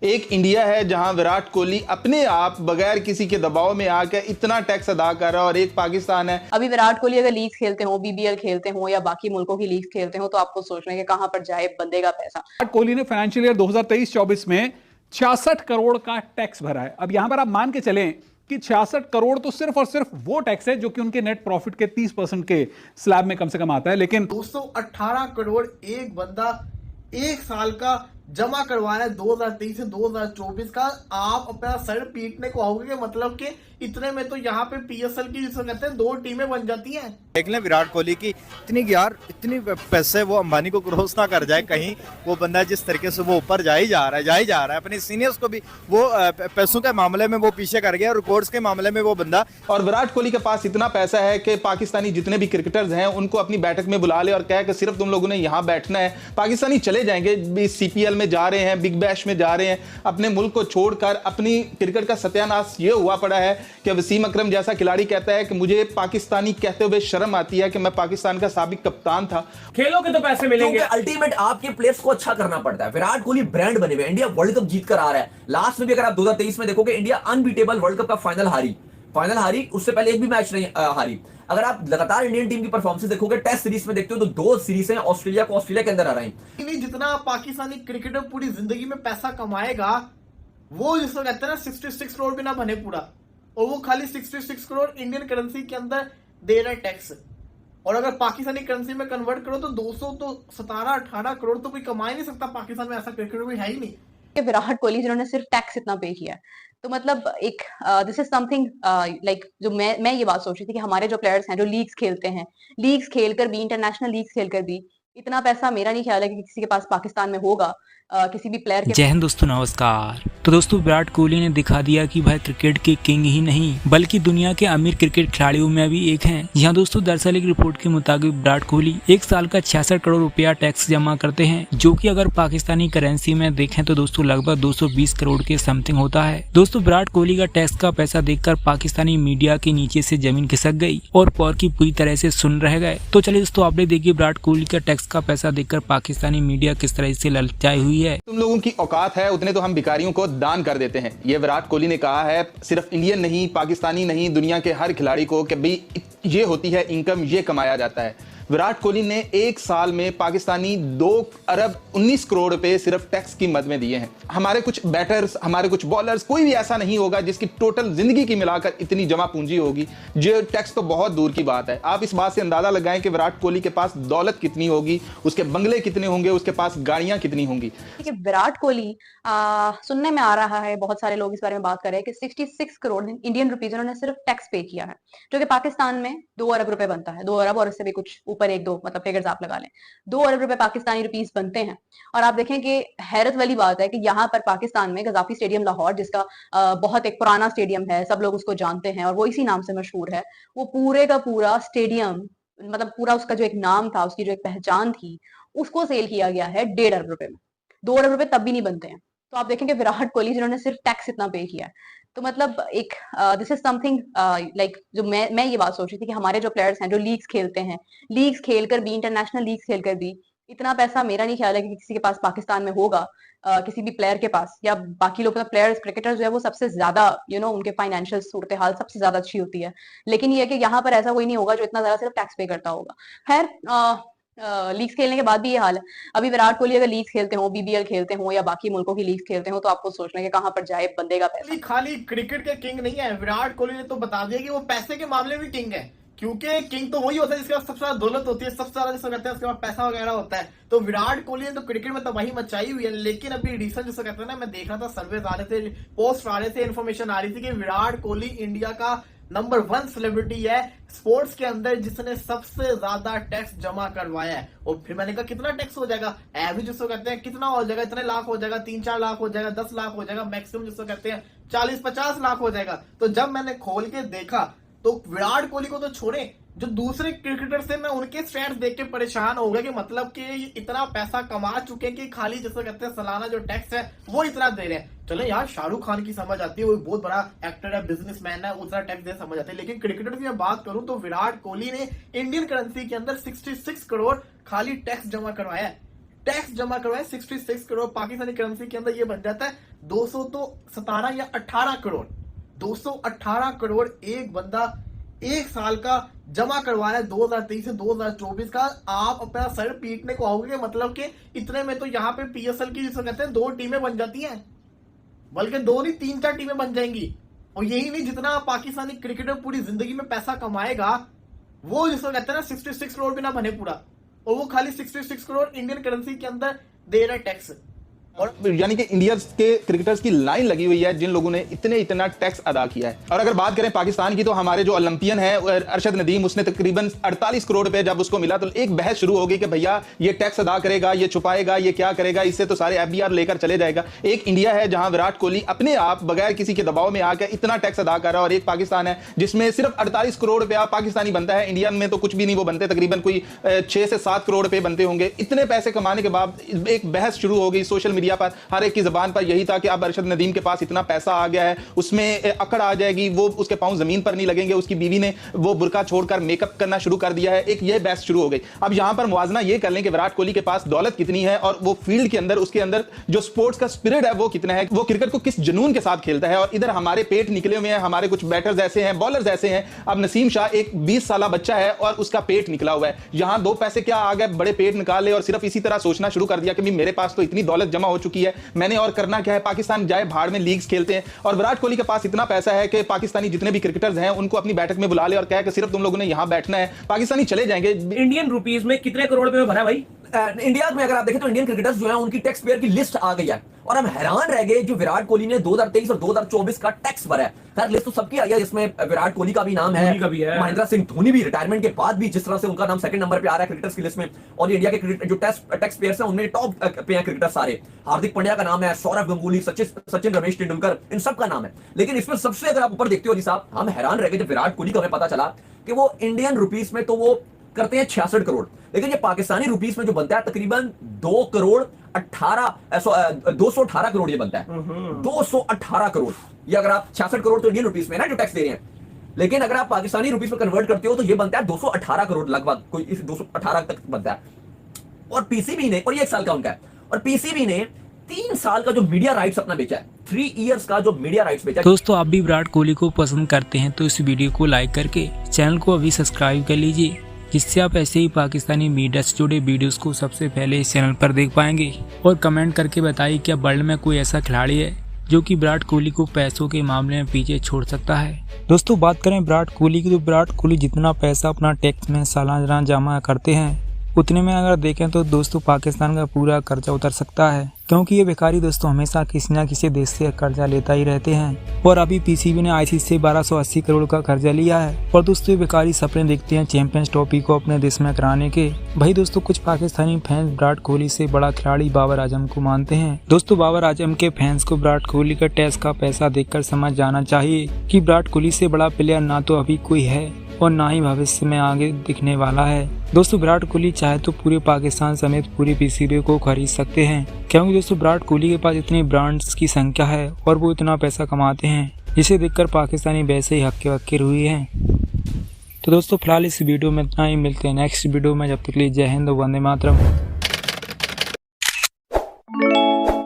एक इंडिया है जहां विराट कोहली अपने आप बगैर किसी के दबाव में आकर इतना टैक्स अदा कर रहा है, और एक पाकिस्तान है। अभी विराट कोहली अगर लीग खेलते हो, बीबीएल खेलते हो या बाकी मुल्कों की लीग खेलते हो, तो आपको सोचना है कि कहां पर जाए बंदे का पैसा। विराट कोहली ने फाइनेंशियल ईयर 2023-24 में 66 करोड़ का टैक्स भरा है। अब यहां पर आप मान के चलें कि 66 करोड़ तो सिर्फ और सिर्फ वो टैक्स है जो कि उनके नेट प्रॉफिट के 30% के स्लैब में कम से कम आता है। लेकिन 218 करोड़ एक बंदा एक साल का जमा करवा रहा है 2023 से 2024 का। आप अपना सर पीटने को आओगे कि मतलब कि इतने में तो यहाँ पे पीएसएल की जिसको कहते हैं 2 टीमें बन जाती हैं। देख लें विराट कोहली की इतनी पैसे वो अंबानी को क्रॉस ना कर जाए कहीं। वो बंदा जिस तरीके से वो ऊपर जा ही जा रहा है अपने सीनियर्स को भी वो पैसों के मामले में वो पीछे कर गया, रिकॉर्ड्स के मामले में वो बंदा। और विराट कोहली के पास इतना पैसा है कि पाकिस्तानी जितने भी क्रिकेटर्स हैं उनको अपनी बैठक में बुला ले और कहे कि सिर्फ तुम लोगों ने यहाँ बैठना है। पाकिस्तानी चले जाएंगे, सीपीएल में जा रहे हैं, बिग बैश में जा रहे हैं, अपने मुल्क को छोड़कर। अपनी क्रिकेट का सत्यानाश ये हुआ पड़ा है कि वसीम अकरम जैसा खिलाड़ी कहता है कि मुझे पाकिस्तानी कहते हुए शर्म आती है कि मैं पाकिस्तान का साबिक कप्तान था। खेलों के तो पैसे मिलेंगे। अल्टीमेट आपके प्लेयर्स को अच्छा करना पड़ता है। विराट कोहली ब्रांड बने हुए, इंडिया वर्ल्ड कप जीत कर आ रहा है। लास्ट में भी अगर आप 2023 में देखोगे, इंडिया अनबीटेबल वर्ल्ड कप का फाइनल हारी। उससे पहले एक भी मैच नहीं हारी। अगर आप लगातार इंडियन टीम की परफॉर्मेंस देखोगे, टेस्ट सीरीज में देखते हो तो 2 सीरीज हैं ऑस्ट्रेलिया के अंदर आ रही हैं। जितना पाकिस्तानी क्रिकेटर पूरी जिंदगी में पैसा कमाएगा, वो जिसको कहते हैं ना 66 करोड़ भी ना बने पूरा, और वो खाली 66 करोड़ इंडियन करेंसी के अंदर दे रहा है टैक्स। और अगर पाकिस्तानी करेंसी में कन्वर्ट करो तो 200 तो 17-18 करोड़ तो कोई कमा ही नहीं सकता। पाकिस्तान में ऐसा क्रिकेटर भी है ही नहीं। विराट कोहली जिन्होंने सिर्फ टैक्स इतना पे किया है, तो मतलब एक दिस इज समथिंग लाइक जो मैं ये बात सोच रही थी कि हमारे जो प्लेयर्स हैं जो लीग्स खेलते हैं, लीग्स खेलकर भी, इंटरनेशनल लीग्स खेलकर भी, इतना पैसा मेरा नहीं ख्याल है कि किसी के पास पाकिस्तान में होगा किसी भी प्लेयर के। जय हिंद दोस्तों, नमस्कार। तो दोस्तों, विराट कोहली ने दिखा दिया कि भाई क्रिकेट के किंग ही नहीं बल्कि दुनिया के अमीर क्रिकेट खिलाड़ियों में भी एक हैं। यहाँ दोस्तों, दरअसल एक रिपोर्ट के मुताबिक विराट कोहली एक साल का 66 करोड़ रुपया टैक्स जमा करते हैं, जो कि अगर पाकिस्तानी करेंसी में देखें तो दोस्तों लगभग 220 करोड़ के समथिंग होता है। दोस्तों, विराट कोहली का टैक्स का पैसा देखकर पाकिस्तानी मीडिया के नीचे से जमीन खिसक गई और पौर की पूरी तरह से सुन रह गए। तो चलिए दोस्तों, अपडेट देखिए विराट कोहली का टैक्स का पैसा देखकर पाकिस्तानी मीडिया किस तरह से ललचाई हुई है। तुम लोगों की औकात है उतने तो हम भिखारियों को दान कर देते हैं। ये विराट कोहली ने कहा है, सिर्फ इंडियन नहीं, पाकिस्तानी नहीं, दुनिया के हर खिलाड़ी को कि भाई ये होती है इनकम, ये कमाया जाता है। विराट कोहली ने एक साल में पाकिस्तानी 2 अरब 19 करोड़ रुपए सिर्फ टैक्स की मद में दिए हैं। हमारे कुछ बैटर्स, हमारे कुछ बॉलर्स, कोई भी ऐसा नहीं होगा जिसकी टोटल जिंदगी की मिलाकर इतनी जमा पूंजी होगी। जो टैक्स तो बहुत दूर की बात है। आप इस बात से अंदाजा लगाएं कि विराट कोहली के पास दौलत कितनी होगी, उसके बंगले कितने होंगे, उसके पास गाड़ियां कितनी होंगी। विराट कोहली सुनने में आ रहा है, बहुत सारे लोग इस बारे में बात कर रहे हैं कि 66 करोड़ इंडियन रुपीज उन्होंने सिर्फ टैक्स पे किया है, जो कि पाकिस्तान में 2 अरब रुपए बनता है। 2 अरब और इससे भी कुछ ऊपर 1-2 मतलब फिगर्स आप लगा लें, 2 अरब रुपए पाकिस्तानी रुपीस बनते हैं। और आप देखें कि हैरत वाली बात है कि यहाँ पर पाकिस्तान में गजाफी स्टेडियम लाहौर, जिसका बहुत एक पुराना स्टेडियम है, सब लोग उसको जानते हैं और वो इसी नाम से मशहूर है, वो पूरे का पूरा स्टेडियम, मतलब पूरा उसका जो एक नाम था, उसकी जो एक पहचान थी, उसको सेल किया गया है 1.5 अरब रुपए में। 2 अरब रुपए तब भी नहीं बनते हैं। तो आप देखेंगे विराट कोहली जिन्होंने सिर्फ टैक्स इतना पे किया है, तो मतलब एक दिस इज समथिंग लाइक जो मैं ये बात सोच रही थी कि हमारे जो प्लेयर्स हैं जो लीग्स खेलते हैं, लीग्स खेलकर भी, इंटरनेशनल लीग्स खेलकर भी, इतना पैसा मेरा नहीं ख्याल है कि किसी के पास पाकिस्तान में होगा किसी भी प्लेयर के पास, या बाकी लोग मतलब प्लेयर्स, क्रिकेटर्स जो है वो सबसे ज्यादा उनके फाइनेंशियल सूरत हाल सबसे ज्यादा अच्छी होती है। लेकिन ये है कि यहाँ पर ऐसा कोई नहीं होगा जो इतना ज्यादा सिर्फ टैक्स पे करता होगा। खैर, लीग्स खेलने के बाद भी ये हाल है। अभी विराट कोहली अगर लीग्स खेलते हो, बीबीएल खेलते हो या बाकी मुल्कों की लीग्स खेलते हो, तो आपको सोचना है कि कहां पर जाए बंदे का पैसा। खाली क्रिकेट के किंग नहीं है। विराट कोहली ने तो बता दिया कि वो पैसे के मामले में किंग है, क्योंकि किंग तो वही होता है जिसके पास सबसे ज्यादा दौलत होती है, सबसे ज्यादा जिसको कहते हैं उसके पास पैसा वगैरह होता है। तो विराट कोहली ने तो क्रिकेट में तबाही मचाई हुई है। लेकिन अभी रिसेंट जिसको कहते हैं ना, मैं देख रहा था, सर्वे आ रहे थे, पोस्ट आ रहे थे, इन्फॉर्मेशन आ रही थी कि विराट कोहली इंडिया का नंबर 1 सेलिब्रिटी है स्पोर्ट्स के अंदर जिसने सबसे ज्यादा टैक्स जमा करवाया है। और फिर मैंने कहा कितना टैक्स हो जाएगा, एवरेज जिसको कहते हैं कितना हो जाएगा, इतने लाख हो जाएगा, 3-4 लाख हो जाएगा, 10 लाख हो जाएगा, मैक्सिमम जिसको कहते हैं 40-50 लाख हो जाएगा। तो जब मैंने खोल के देखा तो विराट कोहली को तो छोड़े, जो दूसरे क्रिकेटर से मैं उनके स्टैट्स देख के परेशान हो गया कि मतलब कि इतना पैसा कमा चुके हैं कि खाली जैसे कहते हैं सालाना जो टैक्स है वो इतना दे रहे हैं। चलो यार, शाहरुख खान की समझ आती है, वो बहुत बड़ा एक्टर है, बिजनेसमैन है, उतना टैक्स दे समझ आती है। लेकिन क्रिकेटर की मैं बात करूं तो विराट कोहली ने इंडियन करेंसी के अंदर 66 करोड़ खाली टैक्स जमा करवाया है। टैक्स जमा करवाए 66 करोड़ पाकिस्तानी करेंसी के अंदर, ये बन जाता है 217 या 18 करोड़। 218 करोड़ एक बंदा एक साल का जमा करवा रहा है 2023 से 2024 का। आप अपना सर पीटने को आओगे, मतलब कि इतने में तो यहाँ पे PSL की जिसको कहते हैं 2 टीमें बन जाती हैं, बल्कि 2 नहीं 3-4 टीमें बन जाएंगी। और यही नहीं, जितना पाकिस्तानी क्रिकेटर पूरी जिंदगी में पैसा कमाएगा वो जिसको कहते हैं ना 66 करोड़ भी ना बने पूरा, और वो खाली 66 करोड़ इंडियन करेंसी के अंदर दे रहा है टैक्स। और यानी कि इंडिया के क्रिकेटर्स की लाइन लगी हुई है जिन लोगों ने इतना टैक्स अदा किया है। और अगर बात करें पाकिस्तान की, तो हमारे जो ओलंपियन है अरशद नदीम, उसने तकरीबन 48 करोड़ रुपए जब उसको मिला तो एक बहस शुरू हो गई कि भैया ये टैक्स अदा करेगा, ये छुपाएगा, ये क्या करेगा, इससे तो सारे FBR लेकर चले जाएगा। एक इंडिया है जहां विराट कोहली अपने आप बगैर किसी के दबाव में आकर इतना टैक्स अदा कर रहा है, और एक पाकिस्तान है जिसमें सिर्फ 48 करोड़ रुपया पाकिस्तानी बनता है। इंडिया में तो कुछ भी नहीं वो बनते, तकरीबन कोई 6 से 7 करोड़ रुपए बनते होंगे। इतने पैसे कमाने के बाद एक बहस शुरू हो गई सोशल मीडिया पर, हर एक की जबान पर यही था कि अब अरशद नदीम के पास इतना पैसा आ गया है, उसमें अकड़ आ जाएगी, वो उसके पांव जमीन पर नहीं लगेंगे। उसकी बीवी ने वो बुर्का छोड़कर मेकअप करना शुरू कर दिया है, एक ये बहस शुरू हो गई। अब यहां पर मुआवजा ये कर लें कि विराट कोहली के पास दौलत कितनी है और वो फील्ड के अंदर, उसके अंदर जो स्पोर्ट्स का स्पिरिट है वो कितना है, वो क्रिकेट को किस जुनून के साथ खेलता है। और इधर हमारे पेट निकले हुए हैं, हमारे कुछ बैटर्स ऐसे हैं, बॉलर्स ऐसे हैं। अब नसीम शाह एक 20 साल बच्चा है और उसका पेट निकला हुआ है। यहां 2 पैसे क्या आ गए, बड़े पेट निकाले और सिर्फ इसी तरह सोचना शुरू कर दिया कि मेरे पास तो इतनी दौलत जमा हो चुकी है, मैंने और करना क्या है। पाकिस्तान जाए भाड़ में, लीग्स खेलते हैं। और विराट कोहली के पास इतना पैसा है कि पाकिस्तानी जितने भी क्रिकेटर्स हैं उनको अपनी बैठक में बुला ले और कहे कि सिर्फ तुम लोगों ने यहां बैठना है, पाकिस्तानी चले जाएंगे। इंडियन रुपीस में कितने करोड़ में भरा भाई? इंडिया में अगर आप देखें तो इंडियन क्रिकेटर्स जो है उनकी टैक्स पेयर की लिस्ट आ गई है, और हम हैरान रह गए जो विराट कोहली ने 2023 और 2024 का टैक्स भरा है। खैर लिस्ट तो सबकी आई है, जिसमें विराट कोहली का भी नाम है, महेंद्र सिंह धोनी भी रिटायरमेंट के बाद भी जिस तरह से उनका नाम 2nd नंबर पे आ रहा है क्रिकेटर्स की लिस्ट में। और इंडिया के जो टैक्स पेयर्स हैं उनमें टॉप पे हैं क्रिकेटर सारे। हार्दिक पांड्या का नाम है, सौरव गंगुली, सचिन रमेश तेंदुलकर, इन सब का नाम है। लेकिन इसमें सबसे अगर आप ऊपर देखते हो जी साहब, हम हैरान रह गए जब विराट कोहली का हमें पता चला कि वो इंडियन रुपीस में तो वो करते हैं 66 करोड़, लेकिन ये पाकिस्तानी रुपीस में जो बनता है तकरीबन 218 करोड़ ये बनता है। 218 करोड़, ये अगर आप 66 करोड़ तो इंडियन रुपीस में ना जो टैक्स दे रहे हैं, लेकिन अगर आप पाकिस्तानी रुपीस में कन्वर्ट करते हो तो ये बनता है 218 करोड़ लगभग, कोई इस 218 तक बनता है। और पीसीबी ने, और ये 1 साल का उनका है, और पीसीबी ने 3 साल का जो मीडिया राइट्स अपना बेचा है, 3 इयर्स का जो मीडिया राइट्स बेचा है। दोस्तों आप भी विराट कोहली को पसंद करते हैं तो इस वीडियो को लाइक करके चैनल को अभी सब्सक्राइब कर लीजिए, जिससे आप ऐसे ही पाकिस्तानी मीडिया से जुड़े वीडियोस को सबसे पहले इस चैनल पर देख पाएंगे। और कमेंट करके बताइए क्या वर्ल्ड में कोई ऐसा खिलाड़ी है जो कि विराट कोहली को पैसों के मामले में पीछे छोड़ सकता है। दोस्तों बात करें विराट कोहली की, तो विराट कोहली जितना पैसा अपना टैक्स में सालाना जमा करते हैं उतने में अगर देखें तो दोस्तों पाकिस्तान का पूरा कर्जा उतर सकता है, क्योंकि ये भिखारी दोस्तों हमेशा किसी न किसी देश से कर्जा लेता ही रहते हैं। और अभी पीसीबी ने ICC से 1280 करोड़ का कर्जा लिया है। और दोस्तों ये भिखारी सपने देखते हैं चैंपियंस ट्रॉफी को अपने देश में कराने के। भाई दोस्तों कुछ पाकिस्तानी फैंस विराट कोहली से बड़ा खिलाड़ी बाबर आजम को मानते हैं। दोस्तों बाबर आजम के फैंस को विराट कोहली का टैक्स का पैसा देखकर समझ जाना चाहिए कि विराट कोहली से बड़ा प्लेयर ना तो अभी कोई है और ना ही भविष्य में आगे दिखने वाला है। दोस्तों विराट कोहली चाहे तो पूरे पाकिस्तान समेत पूरी पीसीबी को खरीद सकते हैं, क्योंकि दोस्तों विराट कोहली के पास इतनी ब्रांड्स की संख्या है और वो इतना पैसा कमाते हैं, जिसे देखकर पाकिस्तानी वैसे ही हक्के बक्के हुए हैं। तो दोस्तों फिलहाल इस वीडियो में इतना ही, मिलते हैं नेक्स्ट वीडियो में। जब तक के लिए जय हिंद, वंदे मातरम।